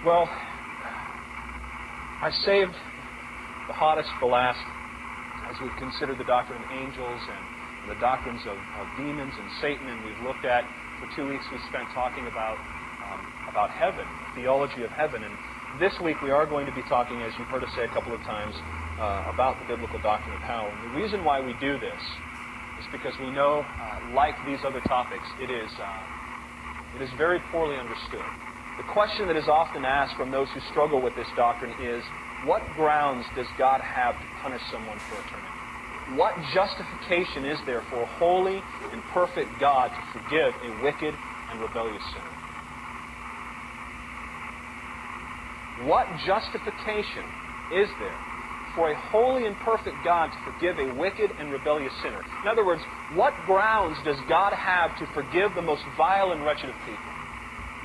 Well, I saved the hottest for last as we've considered the doctrine of angels and the doctrines of demons and Satan, and we've looked at, for 2 weeks we spent talking about heaven, theology of heaven, and this week we are going to be talking, as you've heard us say a couple of times, about the biblical doctrine of hell. And the reason why we do this is because we know, like these other topics, it is very poorly understood. The question that is often asked from those who struggle with this doctrine is, what grounds does God have to punish someone for eternity? What justification is there for a holy and perfect God to forgive a wicked and rebellious sinner? What justification is there for a holy and perfect God to forgive a wicked and rebellious sinner? In other words, what grounds does God have to forgive the most vile and wretched of people?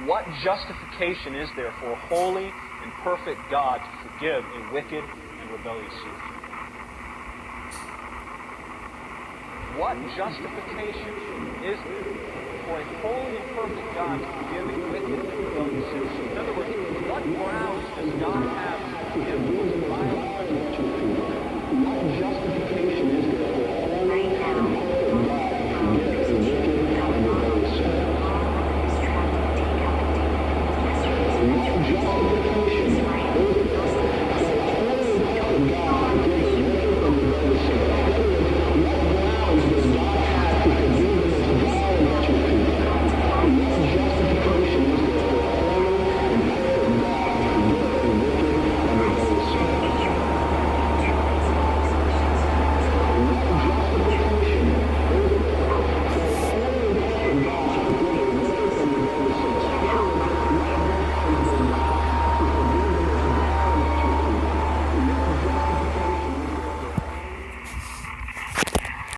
What justification is there for a holy and perfect God to forgive a wicked and rebellious sinner? What justification is there for a holy and perfect God to forgive a wicked and rebellious sinner? In other words, what grounds does God have to forgive the most vile and wretched of people? What justification is there for a holy and perfect God to forgive a wicked and rebellious sinner? What justification is there